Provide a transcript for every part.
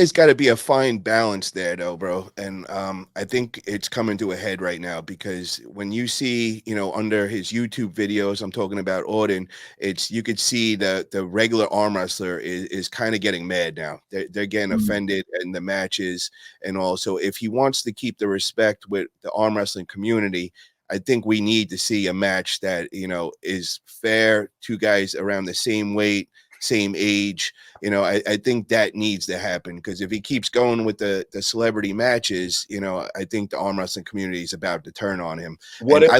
It's got to be a fine balance there, though, bro. And I think it's coming to a head right now because when you see, under his YouTube videos, I'm talking about Auden, you could see the regular arm wrestler is kind of getting mad now. They're getting offended in the matches, and also if he wants to keep the respect with the arm wrestling community. I think we need to see a match that is fair. Two guys around the same weight, same age. I think that needs to happen because if he keeps going with the celebrity matches, I think the arm wrestling community is about to turn on him. What And if,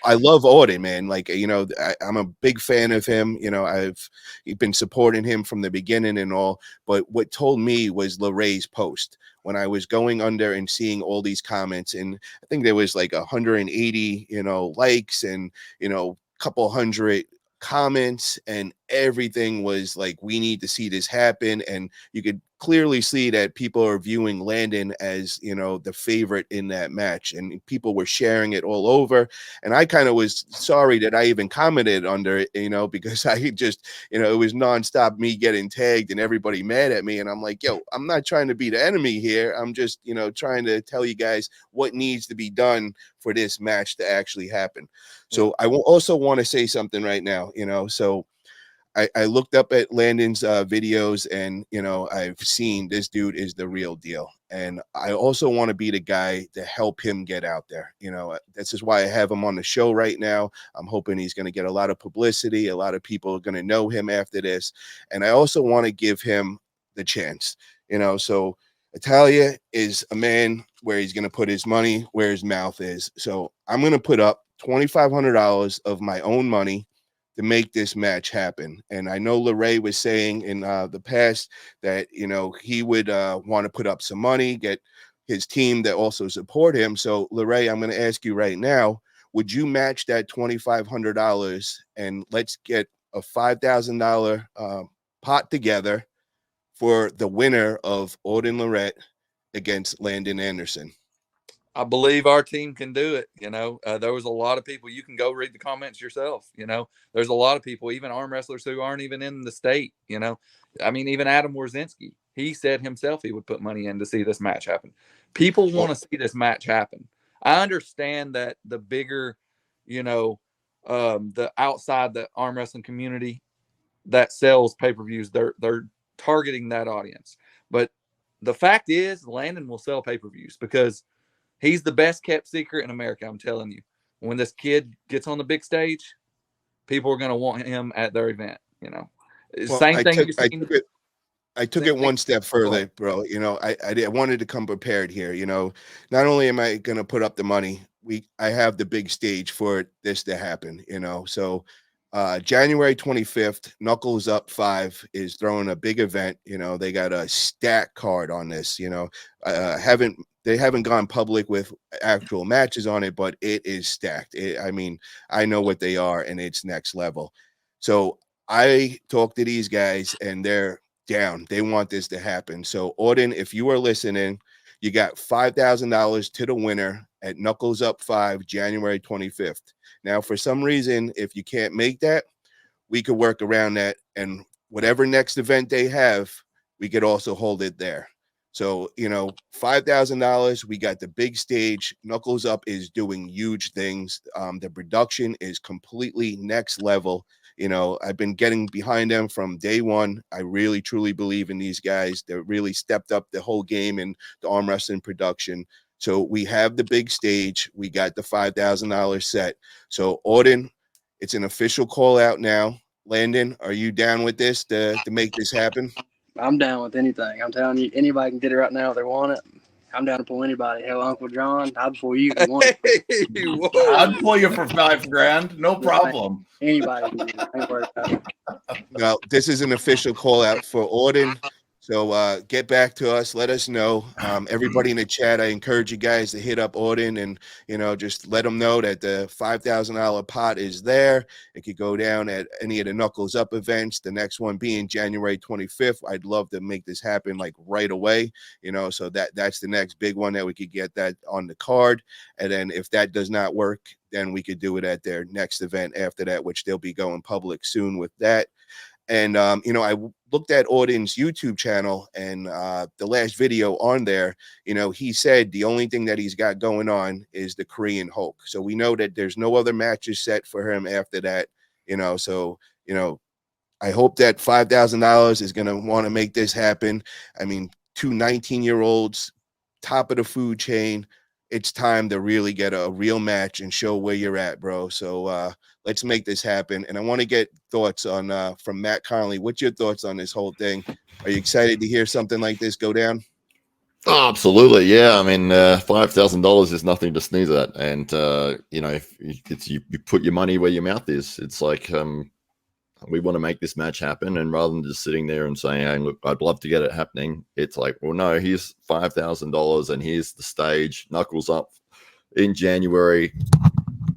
I love Auden, man. Like, I'm a big fan of him. I've been supporting him from the beginning and all. But what told me was Larratt's post when I was going under and seeing all these comments, and I think there was like 180, likes and couple hundred comments, and everything was like, we need to see this happen. And you could clearly see that people are viewing Landon as the favorite in that match, and people were sharing it all over. And I kind of was sorry that I even commented under it, because I just it was nonstop me getting tagged and everybody mad at me. And I'm like, yo, I'm not trying to be the enemy here. I'm just trying to tell you guys what needs to be done for this match to actually happen. So I will also want to say something right now. So I looked up at Landon's videos, and I've seen this dude is the real deal. And I also want to be the guy to help him get out there. This is why I have him on the show right now. I'm hoping he's going to get a lot of publicity. A lot of people are going to know him after this. And I also want to give him the chance. So Italia is a man where he's going to put his money where his mouth is. So I'm going to put up $2,500 of my own money to make this match happen. And I know Larratt was saying in the past that he would want to put up some money, get his team that also support him. So Larratt, I'm going to ask you right now: would you match that $2,500 and let's get a $5,000 pot together for the winner of Auden Larratt against Landon Anderson? I believe our team can do it. There was a lot of people. You can go read the comments yourself. There's a lot of people, even arm wrestlers who aren't even in the state. I mean, even Adam Warzinski, he said himself he would put money in to see this match happen. People want to see this match happen. I understand that the bigger, the outside the arm wrestling community that sells pay-per-views, they're targeting that audience. But the fact is, Landon will sell pay-per-views because he's the best kept secret in America. I'm telling you, when this kid gets on the big stage, people are going to want him at their event. Well, Same thing you're seeing. I took it one step further, bro. I wanted to come prepared here. Not only am I going to put up the money, I have the big stage for this to happen. So January 25th, Knuckles Up 5 is throwing a big event. They got a stack card on this. They haven't gone public with actual matches on it, but it is stacked. I mean, I know what they are, and it's next level. So I talked to these guys, and they're down. They want this to happen. So Auden, if you are listening, you got $5,000 to the winner at Knuckles Up 5, January 25th. Now, for some reason, if you can't make that, we could work around that. And whatever next event they have, we could also hold it there. So, $5,000, we got the big stage. Knuckles Up is doing huge things. The production is completely next level. I've been getting behind them from day one. I really, truly believe in these guys. They really stepped up the whole game in the arm wrestling production. So we have the big stage. We got the $5,000 set. So Auden, it's an official call out now. Landon, are you down with this to make this happen? I'm down with anything. I'm telling you, anybody can get it right now if they want it. I'm down to pull anybody. Hell, Uncle John, I'd pull you if you want it. I'd pull you for $5,000, no problem. Anybody can get it. Ain't worried about it. Now, this is an official call out for Auden. So get back to us. Let us know. Everybody in the chat, I encourage you guys to hit up Auden and, just let them know that the $5,000 pot is there. It could go down at any of the Knuckles Up events. The next one being January 25th. I'd love to make this happen like right away, so that's the next big one that we could get that on the card. And then if that does not work, then we could do it at their next event after that, which they'll be going public soon with that. And I looked at Auden's YouTube channel, and the last video on there, he said the only thing that he's got going on is the Korean Hulk. So we know that there's no other matches set for him after that. So I hope that $5,000 is going to want to make this happen. I mean, 2 19-year-olds, top of the food chain. It's time to really get a real match and show where you're at, bro. So let's make this happen. And I want to get thoughts on from Matt Connolly. What's your thoughts on this whole thing? Are you excited to hear something like this go down? Oh, absolutely, yeah. I mean, $5,000 is nothing to sneeze at, and if you put your money where your mouth is. It's like we want to make this match happen, and rather than just sitting there and saying, "Hey, look, I'd love to get it happening," it's like, well, no, here's $5,000, and here's the stage. Knuckles up in January.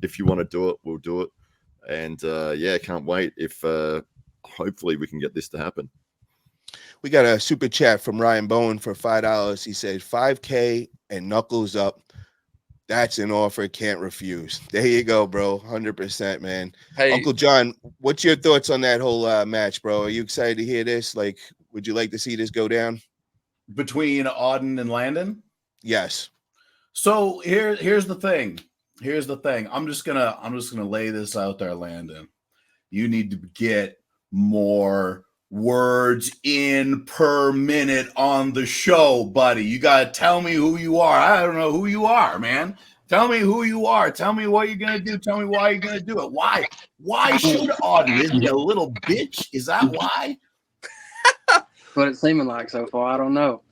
If you want to do it, we'll do it, and can't wait. If hopefully we can get this to happen. We got a super chat from Ryan Bowen for $5. He said, $5K and Knuckles up. That's an offer can't refuse. There you go, bro. 100%, man. Hey, Uncle John, what's your thoughts on that whole match, bro? Are you excited to hear this? Like, would you like to see this go down? Between Auden and Landon? Yes. So here's the thing. Here's the thing. I'm just gonna lay this out there, Landon. You need to get more words in per minute on the show, buddy. You got to tell me who you are. I don't know who you are, man. Tell me who you are. Tell me what you're going to do. Tell me why you're going to do it. Why should Auden? Is he a little bitch? Is that why? What it's seeming like so far, I don't know.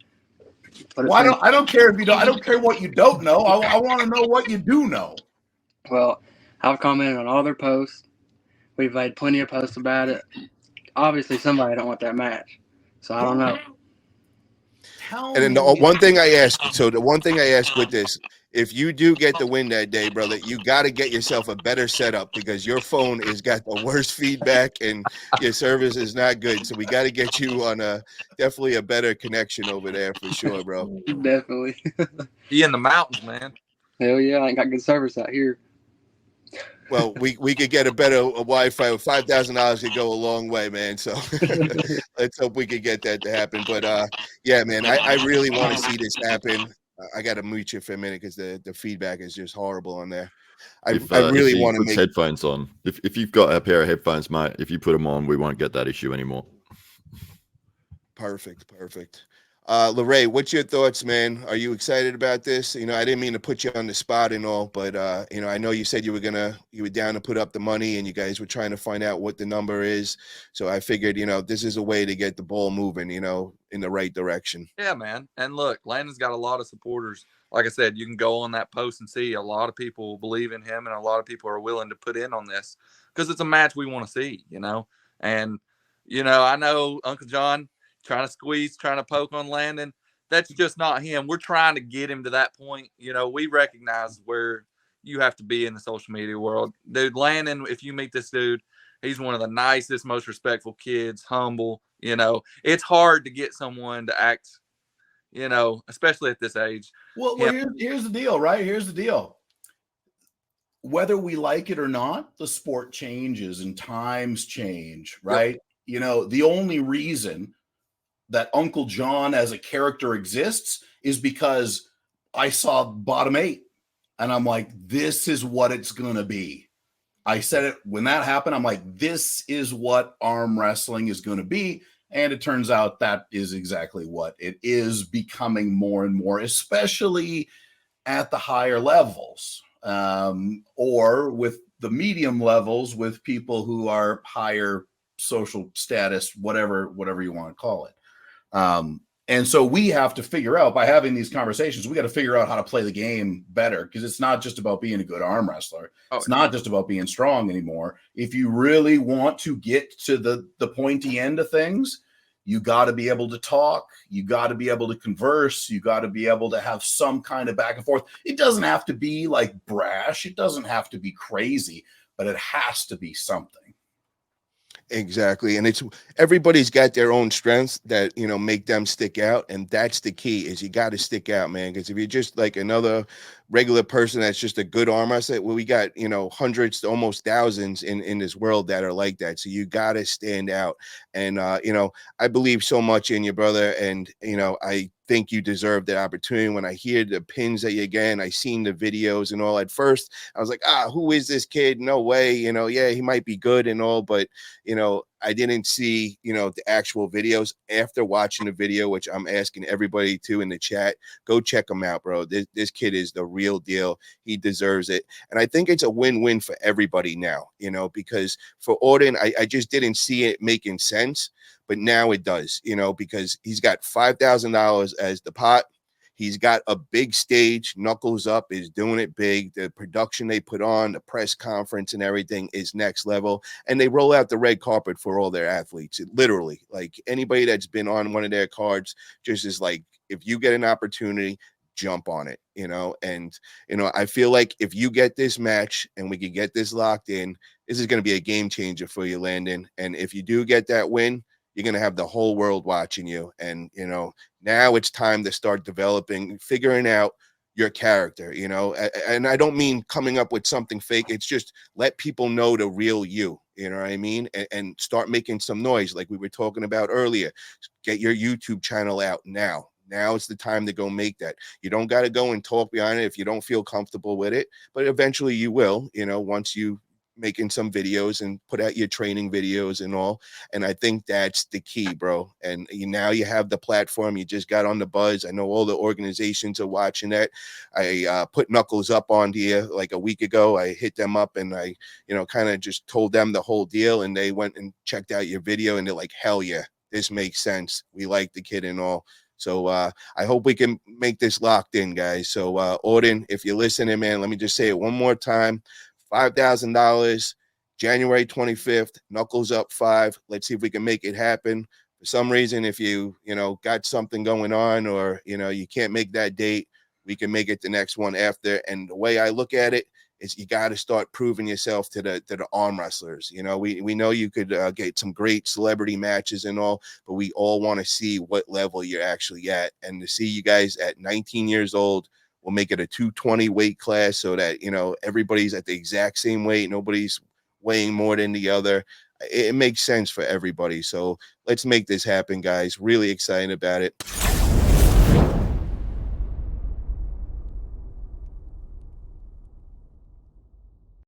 I don't care if you don't. I don't care what you don't know. I want to know what you do know. Well, I've commented on all their posts. We've made plenty of posts about it. Obviously, somebody don't want that match, so I don't know. And then the one thing I ask with this, if you do get the win that day, brother, you got to get yourself a better setup because your phone has got the worst feedback and your service is not good. So we got to get you on definitely a better connection over there for sure, bro. Definitely. he in the mountains, man. Hell yeah, I ain't got good service out here. Well, we could get a better Wi-Fi. $5,000 could go a long way, man. So let's hope we could get that to happen. But yeah, man, I really want to see this happen. I got to mute you for a minute because the feedback is just horrible on there. I really want to make headphones on. If you've got a pair of headphones, mate, if you put them on, we won't get that issue anymore. Perfect. Larratt, what's your thoughts, man? Are you excited about this? I didn't mean to put you on the spot and all, but I know you said you were down to put up the money and you guys were trying to find out what the number is. So I figured, this is a way to get the ball moving, in the right direction. Yeah, man. And look, Landon's got a lot of supporters. Like I said, you can go on that post and see a lot of people believe in him and a lot of people are willing to put in on this because it's a match we want to see, And, I know Uncle John trying to squeeze, trying to poke on Landon. That's just not him. We're trying to get him to that point. We recognize where you have to be in the social media world. Dude, Landon, if you meet this dude, he's one of the nicest, most respectful kids, humble. It's hard to get someone to act, especially at this age. Well, here's the deal, right? Here's the deal. Whether we like it or not, the sport changes and times change, right? Yep. The only reason that Uncle John as a character exists is because I saw Bottom 8 and I'm like, this is what it's going to be. I said it when that happened. I'm like, this is what arm wrestling is going to be. And it turns out that is exactly what it is becoming more and more, especially at the higher levels or with the medium levels with people who are higher social status, whatever you want to call it. And so we have to figure out by having these conversations, we got to figure out how to play the game better because it's not just about being a good arm wrestler. It's not just about being strong anymore. If you really want to get to the pointy end of things, you got to be able to talk. You got to be able to converse. You got to be able to have some kind of back and forth. It doesn't have to be like brash. It doesn't have to be crazy, but it has to be something. Exactly. And it's everybody's got their own strengths that, make them stick out. And that's the key is you got to stick out, man. Because if you're just like another regular person that's just a good arm wrestler, well, we got, hundreds to almost thousands in this world that are like that. So you got to stand out. And, I believe so much in you, brother. And, I think you deserve that opportunity. When I hear the pins that you get, and I seen the videos and all, at first I was like, who is this kid? No way. Yeah, he might be good and all, but I didn't see, the actual videos. After watching the video, which I'm asking everybody to in the chat, go check him out, bro. This kid is the real deal. He deserves it. And I think it's a win-win for everybody now, because for Auden, I just didn't see it making sense, but now it does, because he's got $5,000 as the pot. He's got a big stage. Knuckles Up is doing it big. The production they put on, the press conference and everything is next level. And they roll out the red carpet for all their athletes. Literally, like anybody that's been on one of their cards just is like, if you get an opportunity, jump on it, and, I feel like if you get this match and we can get this locked in, this is going to be a game changer for you, Landon. And if you do get that win, you're going to have the whole world watching you. And, now it's time to start developing, figuring out your character, and I don't mean coming up with something fake. It's just let people know the real you, you know what I mean? And start making some noise like we were talking about earlier. Get your YouTube channel out now. Now it's the time to go make that. You don't got to go and talk behind it if you don't feel comfortable with it, but eventually you will, once you making some videos and put out your training videos and all. And I think that's the key, bro. And now you have the platform. You just got on the buzz. I know all the organizations are watching that. I put Knuckles Up on here like a week ago. I hit them up and I, kind of just told them the whole deal, and they went and checked out your video and they're like, hell yeah, this makes sense. We like the kid and all. So I hope we can make this locked in, guys. So Auden, if you're listening, man, let me just say it one more time. $5,000, January 25th, Knuckles Up 5. Let's see if we can make it happen. For some reason, if you got something going on, or you can't make that date, we can make it the next one after. And the way I look at it is you got to start proving yourself to the arm wrestlers. We know you could get some great celebrity matches and all, but we all want to see what level you're actually at. And to see you guys at 19 years old, we'll make it a 220 weight class so that, everybody's at the exact same weight. Nobody's weighing more than the other. It makes sense for everybody. So let's make this happen, guys. Really excited about it.